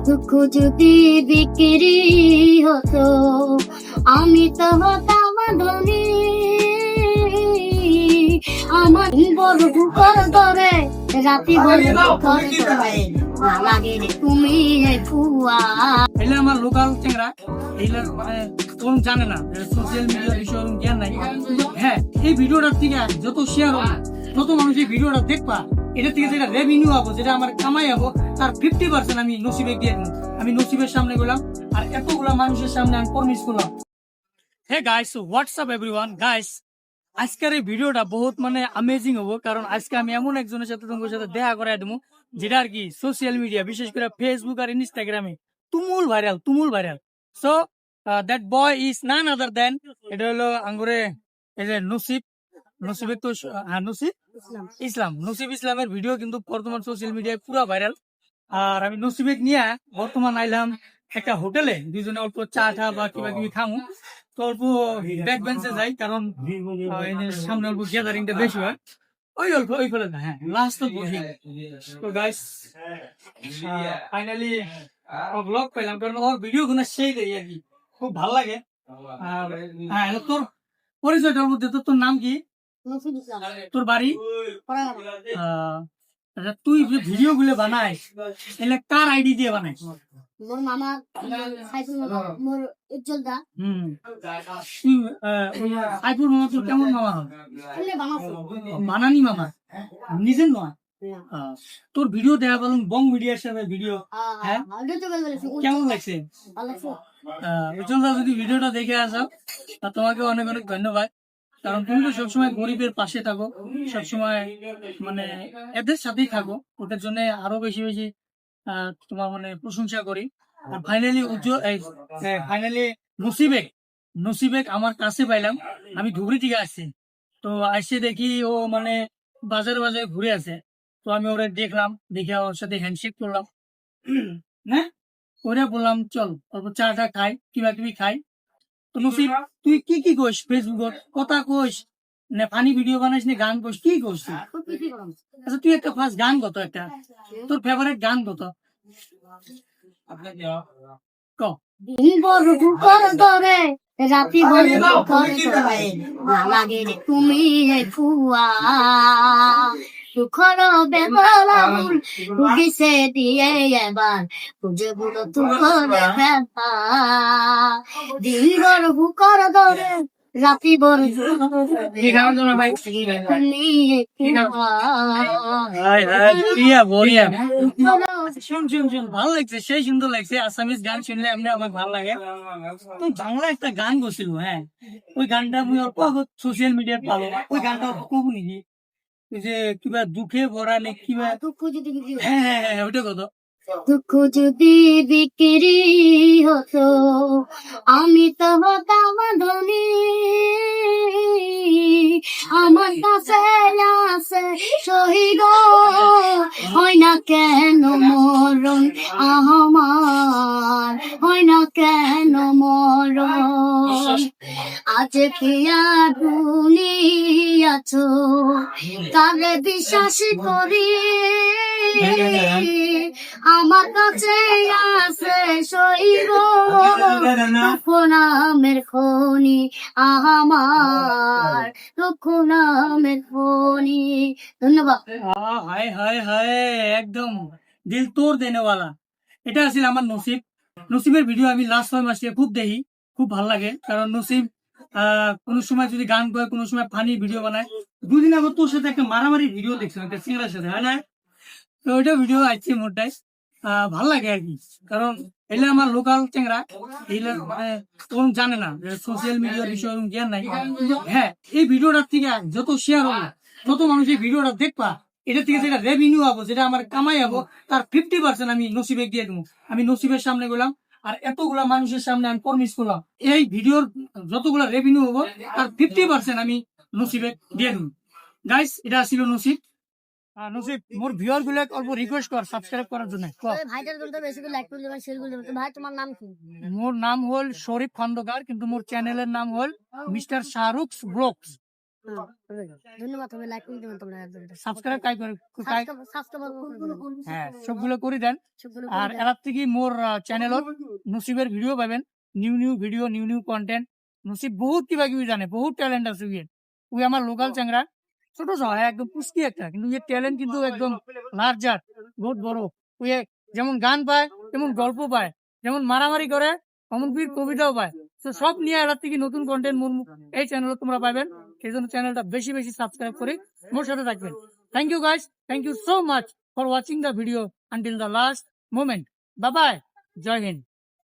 দুঃখ যদি বিক্রি হতো আমি তো হতাম ধনী। আমার বড় বুকর ধরে রাতি বলে লাগে রে তুমি ফুয়া। এলে আমার লোকাল চেংরা এইগুলা মানে কোন জানে না সোশ্যাল মিডিয়ার বিষয়ে ওরকম জ্ঞান নাই। হ্যাঁ, এই ভিডিওটার থেকে যত শেয়ার হবে তত মানুষ এই ভিডিওটা দেখবা, এটা থেকে যেটা রেভিনিউ হবো, যেটা আমার কামাই হবো, তার 50% আমি নসিবে দিয়ে দেবো। আমি নসিবের সামনে গেলাম আর এতগুলা মানুষের সামনে আমি প্রমিস করলাম। Hey guys, what's up everyone guys, আজকের এই ভিডিওটা বহুত মানে অ্যামেজিং হবো, কারণ আজকে আমি এমন একজনের সাথে তোমার সাথে দেখা করাই দেবো যেটা আর কি সোশ্যাল মিডিয়া বিশেষ করে ফেসবুক আর ইনস্টাগ্রামে তুমুল viral. So that boy is none other than, এটা হলো আঙ্গুরে এই যে নসিবের তো নসিব ইসলামের ভিডিও কিন্তু বর্তমান সোশ্যাল মিডিয়ায় পুরো ভাইরাল। আর আমি নসিবেক নিয়ে বর্তমান আইলাম একটা হোটেলে, দুইজনে অল্প চা টা বা কিবা কিবি খামু। তো অল্প ব্যাক বেঞ্চে যাই, কারণ সামনে অল্প গ্যাদারিংটা বেশি হয়। ওই ফেলে না, হ্যাঁ লাস্ট তো বসি। তো গাইস ফাইনালি ব্লগ পেলাম, কারণ ওর ভিডিও গুলো সেই দেয় আর কি, খুব ভালো লাগে। আর হ্যাঁ, তোর পরিচয়টার মধ্যে তোর নাম কি, তোর বাড়ি, আচ্ছা তুই যে ভিডিও গুলো বানাইস এলে কার আইডি দিয়ে বানাইস? মোর মামা সাইফুল মামা, মোর উজ্জ্বল দা। তুই সাইফুল মামা তোর কেমন মামা হয়? বানানি মামা, নিজের নয়। তোর ভিডিও দেখা পেলাম বং মিডিয়ার সাথে ভিডিও, হ্যাঁ কেমন লাগছে? উজ্জ্বল দা যদি ভিডিওটা দেখে আসো তোমাকে অনেক অনেক ধন্যবাদ, কারণ তুমি তো সবসময় গরিবের পাশে থাকো, সবসময় মানে এদের সাথেই থাকো, ওদের জন্য আরো বেশি বেশি তোমার মানে প্রশংসা করি। আর ফাইনালি নসিবেক আমার কাছে পাইলাম, আমি ধুবড়ি থেকে আসছি। তো আসছে দেখি ও মানে বাজারে ঘুরে আছে। তো আমি ওরা দেখলাম, দেখে ওর সাথে হ্যান্ডশেক করলাম, হ্যাঁ ওরা বললাম চল অল্প চা টা খাই, কিবা কিবি খাই। তো নসিব তুই কি কইস ফেসবুকত, কথা কইস না ফানি ভিডিও বানাইস না গান কইস, কি কইস তুই? আচ্ছা তুই একটা ফার্স্ট গান কত, একটা তোর ফেভারিট গান কত ক? দিন বড় বুকর ধরে রাতি বলে লাগে রে তুমি ফুয়া। সুখর বেলাউল গেছে দিয়ে এবার খুঁজে বুড়ো তুখর ব্যথা। দিন বড় বুকর ধরে রাতি বড় শুন ভালো লাগছে, সেই সুন্দর লাগছে। আসামিজ গান শুনলে এমনি আমার ভালো লাগে। তো বাংলা একটা গান করছিল, হ্যাঁ ওই গানটা আমি অল্প সোশ্যাল মিডিয়ায় পাবো, ওই গানটা কব নাকি যে কিবা দুঃখে ভরা নে কিবা, হ্যাঁ ওইটা কত। দুঃখ যদি বিক্রি হতো আমি তো হতাম ধনী। আমার কাছে আছে শহীদ হয় না কেন মরণ, আমার হয় না কেন মরণ। আজ কি আর দুনিয়াছো কারে বিশ্বাস করি, আমার কাছে আছে শৈব নামের খনি, আমার নামের খনি। ধন্যবাদ। হায় হায় হায়, একদম দিল তোর দেনেওয়ালা। এটা আছিল আমার নসিবের ভিডিও আমি লাস্ট 6 মাস থেকে খুব দেখি, খুব ভালো লাগে। কারণ নসিব কোন সময় যদি গান করে, কোন সময় ফানি ভিডিও বানায়। দুদিন আগে তোর সাথে একটা মারামারি ভিডিও দেখছিলাম একটা সিঙ্গারের সাথে, হয় না? তো ওইটা ভিডিও আসছে মোটাই ভাল লাগে আর কি, কারণ এলে আমার লোকাল চেংরা এইগুলা মানে কোন জানে না সোশ্যাল মিডিয়ার বিষয়ে ওরকম জ্ঞান নাই। হ্যাঁ, এই ভিডিওটার থেকে যত শেয়ার হবে তত মানুষ এই ভিডিওটা দেখবা, এটা থেকে যেটা রেভিনিউ হবো, যেটা আমার কামাই হবো, তার 50% আমি নসিবে দিয়ে দেবো। আমি নসিবের সামনে গেলাম আর এতগুলা মানুষের সামনে আমি প্রমিস করলাম এই ভিডিওর যতগুলা রেভিনিউ হবো তার 50% আমি নসিবে দিয়ে দেবো। গাইস, এটা ছিল নসিব। নসিব মোর ভিউয়ার গুলো অল্প রিকোয়েস্ট কর সাবস্ক্রাইব করার জন্য। ভাইটার বলতে বেশি করে লাইক করে দেবেন, শেয়ার করে দেবেন। ভাই তোমার নাম কি? মোর নাম হল শরীফ খন্দকার, কিন্তু মোর চ্যানেলের নাম হল মিস্টার শাহরুখ ব্লগস। ধন্যবাদ, তুমি লাইক করে দেবেন তোমরা একদম সাবস্ক্রাইব সাবস্ক্রাইব হ্যাঁ সবগুলো করে দেন আর এলার থেকে মোর চ্যানেলত নসিবের ভিডিও পাবেন নিউ ভিডিও নিউ কন্টেন্ট নসিব বহুত কিবা কিবি জানে বহুত ট্যালেন্ট আছে উই আমার লোকাল চ্যাংরা ছোট হয় একদম পুষ্টি একটা কিন্তু এর ট্যালেন্ট কিন্তু একদম লার্জার বহুত বড় উই যেমন গান পায় তেমন গল্প পায় যেমন মারামারি করে তেমন ফির কবিতাও পায় তো সব নিয়ে এলার থেকে নতুন কন্টেন্ট এই চ্যানেলে তোমরা পাবেন সেই জন্য চ্যানেলটা বেশি বেশি সাবস্ক্রাইব করে মোর সাথে থাকবেন thank you guys thank you so much for watching the video until the last moment bye bye Jai Hind